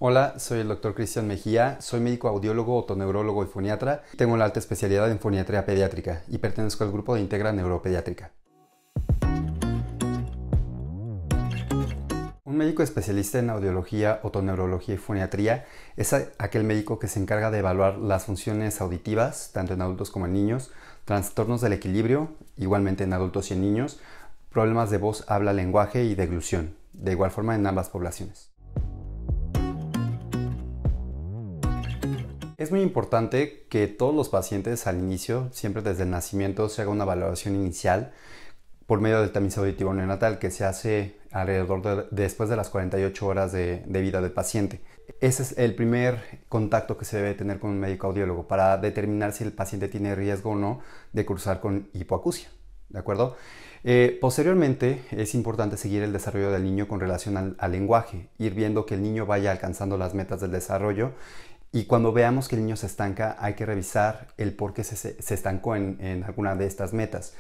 Hola, soy el doctor Cristian Mejía, soy médico audiólogo, otoneurólogo y foniatra. Tengo la alta especialidad en foniatría pediátrica y pertenezco al grupo de Integra Neuropediátrica. Un médico especialista en audiología, otoneurología y foniatría es aquel médico que se encarga de evaluar las funciones auditivas, tanto en adultos como en niños, trastornos del equilibrio, igualmente en adultos y en niños, problemas de voz, habla, lenguaje y deglución, de igual forma en ambas poblaciones. Es muy importante que todos los pacientes al inicio, siempre desde el nacimiento, se haga una valoración inicial por medio del tamiz auditivo neonatal que se hace alrededor después de las 48 horas de vida del paciente. Ese es el primer contacto que se debe tener con un médico audiólogo para determinar si el paciente tiene riesgo o no de cursar con hipoacusia. ¿De acuerdo? Posteriormente es importante seguir el desarrollo del niño con relación al lenguaje, ir viendo que el niño vaya alcanzando las metas del desarrollo. Y cuando veamos que el niño se estanca, hay que revisar el por qué se estancó en alguna de estas metas.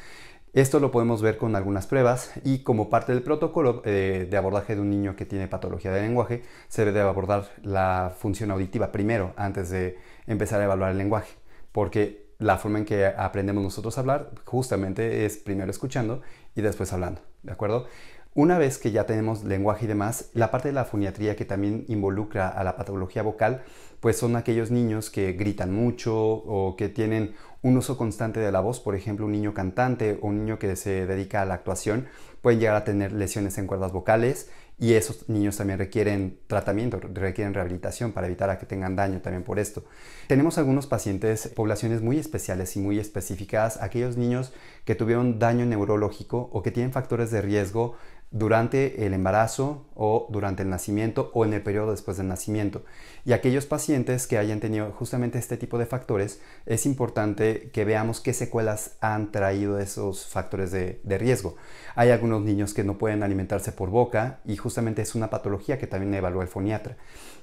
Esto lo podemos ver con algunas pruebas y como parte del protocolo de abordaje de un niño que tiene patología de lenguaje, se debe abordar la función auditiva primero, antes de empezar a evaluar el lenguaje. Porque la forma en que aprendemos nosotros a hablar justamente es primero escuchando y después hablando, ¿de acuerdo? Una vez que ya tenemos lenguaje y demás, la parte de la foniatría que también involucra a la patología vocal, pues son aquellos niños que gritan mucho o que tienen un uso constante de la voz. Por ejemplo, un niño cantante o un niño que se dedica a la actuación pueden llegar a tener lesiones en cuerdas vocales y esos niños también requieren tratamiento, requieren rehabilitación para evitar a que tengan daño también por esto. Tenemos algunos pacientes, poblaciones muy especiales y muy específicas, aquellos niños que tuvieron daño neurológico o que tienen factores de riesgo durante el embarazo o durante el nacimiento o en el periodo después del nacimiento. Y aquellos pacientes que hayan tenido justamente este tipo de factores, es importante que veamos qué secuelas han traído esos factores de riesgo. Hay algunos niños que no pueden alimentarse por boca y justamente es una patología que también evalúa el foniatra.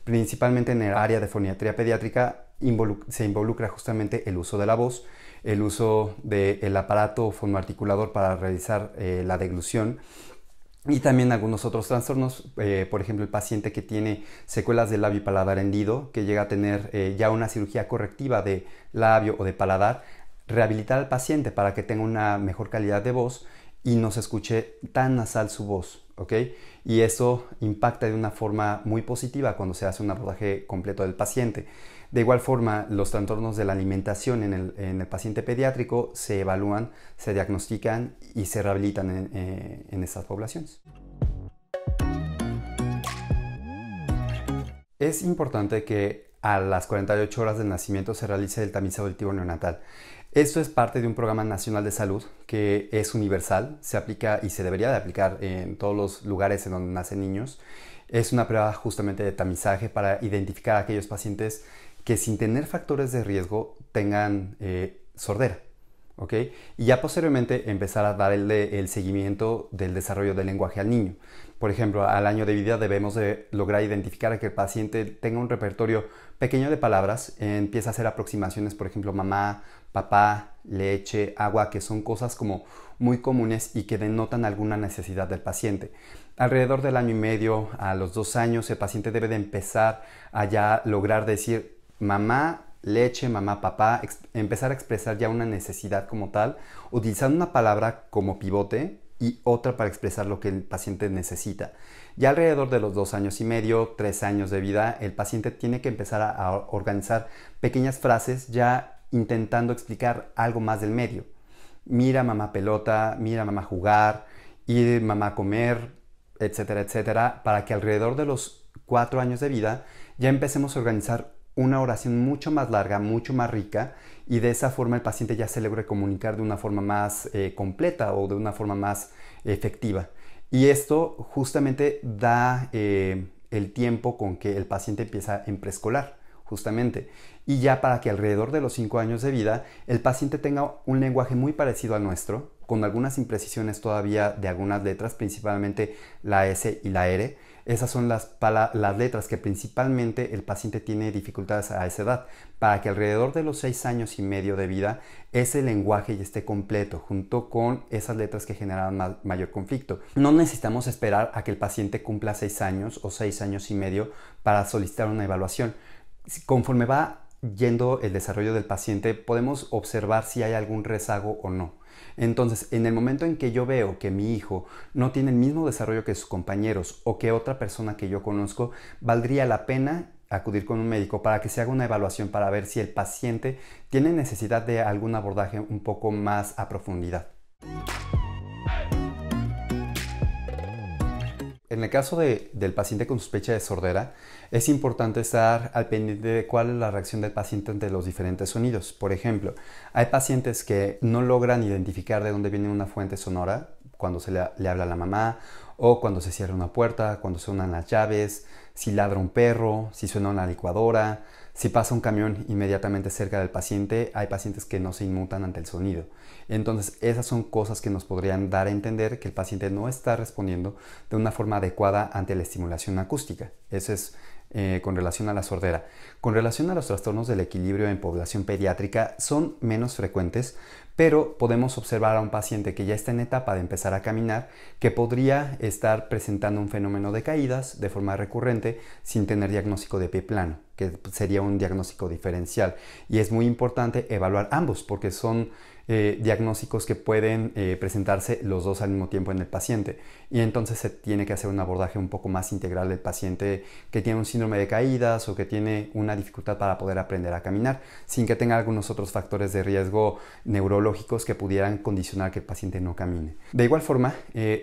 Principalmente en el área de foniatría pediátrica se involucra justamente el uso de la voz, el uso del aparato fonoarticulador para realizar la deglución, y también algunos otros trastornos, por ejemplo el paciente que tiene secuelas del labio y paladar hendido, que llega a tener ya una cirugía correctiva de labio o de paladar, rehabilitar al paciente para que tenga una mejor calidad de voz y no se escuche tan nasal su voz, ¿ok? Y eso impacta de una forma muy positiva cuando se hace un abordaje completo del paciente. De igual forma, los trastornos de la alimentación en el paciente pediátrico se evalúan, se diagnostican y se rehabilitan en estas poblaciones. Es importante que a las 48 horas del nacimiento se realice el tamiz auditivo neonatal. Esto es parte de un programa nacional de salud que es universal, se aplica y se debería de aplicar en todos los lugares en donde nacen niños. Es una prueba justamente de tamizaje para identificar a aquellos pacientes que sin tener factores de riesgo tengan sordera, ¿ok? Y ya posteriormente empezar a dar el seguimiento del desarrollo del lenguaje al niño. Por ejemplo, al año de vida debemos de lograr identificar que el paciente tenga un repertorio pequeño de palabras, empieza a hacer aproximaciones, por ejemplo, mamá, papá, leche, agua, que son cosas como muy comunes y que denotan alguna necesidad del paciente. Alrededor del año y medio a los 2 años, el paciente debe de empezar a ya lograr decir mamá, leche, mamá, papá, empezar a expresar ya una necesidad como tal, utilizando una palabra como pivote y otra para expresar lo que el paciente necesita. Ya alrededor de los 2 años y medio, 3 años de vida, el paciente tiene que empezar a organizar pequeñas frases ya intentando explicar algo más del medio. Mira mamá pelota, mira mamá jugar, ir mamá a comer, etcétera, etcétera, para que alrededor de los 4 años de vida ya empecemos a organizar una oración mucho más larga, mucho más rica, y de esa forma el paciente ya se logre comunicar de una forma más completa o de una forma más efectiva. Y esto justamente da el tiempo con que el paciente empieza en preescolar, justamente. Y ya para que alrededor de los 5 años de vida el paciente tenga un lenguaje muy parecido al nuestro, con algunas imprecisiones todavía de algunas letras, principalmente la S y la R. Esas son las letras que principalmente el paciente tiene dificultades a esa edad, para que alrededor de los 6 años y medio de vida ese lenguaje ya esté completo, junto con esas letras que generan mayor conflicto. No necesitamos esperar a que el paciente cumpla 6 años o 6 años y medio para solicitar una evaluación. Conforme va yendo el desarrollo del paciente, podemos observar si hay algún rezago o no. Entonces, en el momento en que yo veo que mi hijo no tiene el mismo desarrollo que sus compañeros o que otra persona que yo conozco, valdría la pena acudir con un médico para que se haga una evaluación para ver si el paciente tiene necesidad de algún abordaje un poco más a profundidad. En el caso del paciente con sospecha de sordera, es importante estar al pendiente de cuál es la reacción del paciente ante los diferentes sonidos. Por ejemplo, hay pacientes que no logran identificar de dónde viene una fuente sonora cuando se le habla a la mamá, o cuando se cierra una puerta, cuando suenan las llaves, si ladra un perro, si suena una licuadora, si pasa un camión inmediatamente cerca del paciente. Hay pacientes que no se inmutan ante el sonido. Entonces, esas son cosas que nos podrían dar a entender que el paciente no está respondiendo de una forma adecuada ante la estimulación acústica. Eso es con relación a la sordera. Con relación a los trastornos del equilibrio en población pediátrica, son menos frecuentes, pero podemos observar a un paciente que ya está en etapa de empezar a caminar, que podría estar presentando un fenómeno de caídas de forma recurrente sin tener diagnóstico de pie plano, que sería un diagnóstico diferencial. Y es muy importante evaluar ambos, porque son diagnósticos que pueden presentarse los dos al mismo tiempo en el paciente, y entonces se tiene que hacer un abordaje un poco más integral del paciente que tiene un síndrome de caídas o que tiene una dificultad para poder aprender a caminar, sin que tenga algunos otros factores de riesgo neurológicos que pudieran condicionar que el paciente no camine. De igual forma,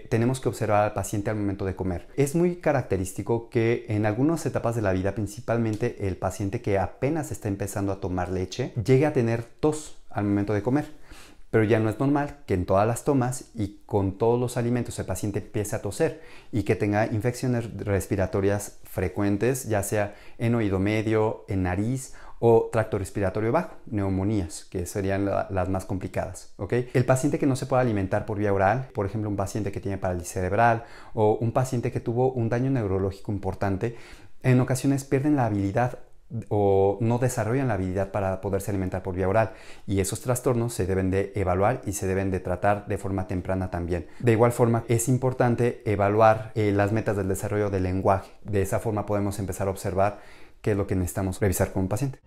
tenemos que observar al paciente al momento de comer. Es muy característico que en algunas etapas de la vida, principalmente el paciente que apenas está empezando a tomar leche, llegue a tener tos al momento de comer. Pero ya no es normal que en todas las tomas y con todos los alimentos el paciente empiece a toser y que tenga infecciones respiratorias frecuentes, ya sea en oído medio, en nariz o tracto respiratorio bajo, neumonías, que serían las más complicadas, ¿ok? El paciente que no se puede alimentar por vía oral, por ejemplo, un paciente que tiene parálisis cerebral o un paciente que tuvo un daño neurológico importante, en ocasiones pierden la habilidad o no desarrollan la habilidad para poderse alimentar por vía oral, y esos trastornos se deben de evaluar y se deben de tratar de forma temprana también. De igual forma, es importante evaluar las metas del desarrollo del lenguaje. De esa forma podemos empezar a observar qué es lo que necesitamos revisar con un paciente.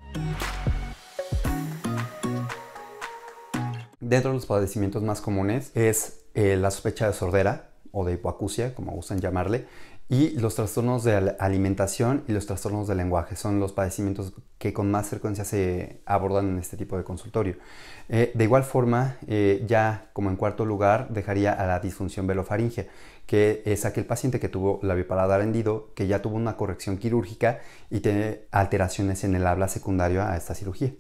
Dentro de los padecimientos más comunes es la sospecha de sordera o de hipoacusia, como gustan llamarle, y los trastornos de alimentación y los trastornos del lenguaje son los padecimientos que con más frecuencia se abordan en este tipo de consultorio. De igual forma, ya como en cuarto lugar, dejaría a la disfunción velofaringea, que es aquel paciente que tuvo labiopaladar hendido, que ya tuvo una corrección quirúrgica y tiene alteraciones en el habla secundario a esta cirugía.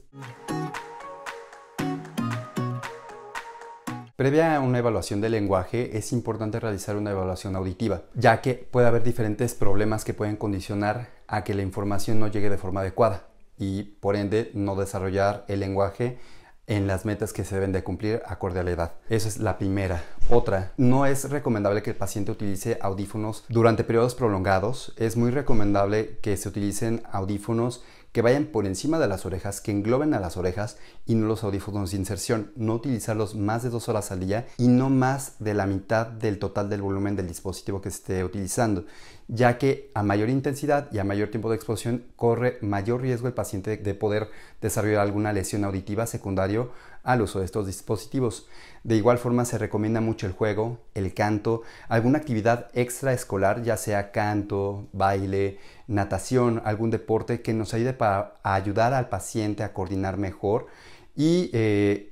Previa a una evaluación del lenguaje, es importante realizar una evaluación auditiva, ya que puede haber diferentes problemas que pueden condicionar a que la información no llegue de forma adecuada y, por ende, no desarrollar el lenguaje en las metas que se deben de cumplir acorde a la edad. Esa es la primera. Otra, no es recomendable que el paciente utilice audífonos durante periodos prolongados. Es muy recomendable que se utilicen audífonos que vayan por encima de las orejas, que engloben a las orejas, y no los audífonos de inserción. No utilizarlos más de 2 horas al día y no más de la mitad del total del volumen del dispositivo que se esté utilizando, ya que a mayor intensidad y a mayor tiempo de exposición corre mayor riesgo el paciente de poder desarrollar alguna lesión auditiva secundario al uso de estos dispositivos. De igual forma, se recomienda mucho el juego, el canto, alguna actividad extraescolar, ya sea canto, baile, natación, algún deporte que nos ayude para ayudar al paciente a coordinar mejor y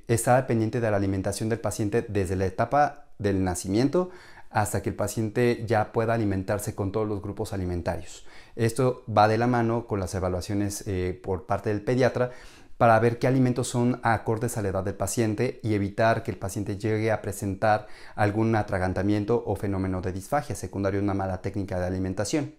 estar pendiente de la alimentación del paciente desde la etapa del nacimiento hasta que el paciente ya pueda alimentarse con todos los grupos alimentarios. Esto va de la mano con las evaluaciones por parte del pediatra para ver qué alimentos son acordes a la edad del paciente y evitar que el paciente llegue a presentar algún atragantamiento o fenómeno de disfagia secundario a una mala técnica de alimentación.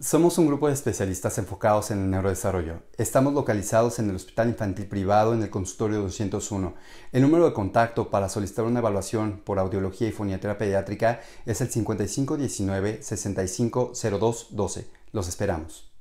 Somos un grupo de especialistas enfocados en el neurodesarrollo. Estamos localizados en el Hospital Infantil Privado en el consultorio 201. El número de contacto para solicitar una evaluación por audiología y foniatría pediátrica es el 5519 650212. Los esperamos.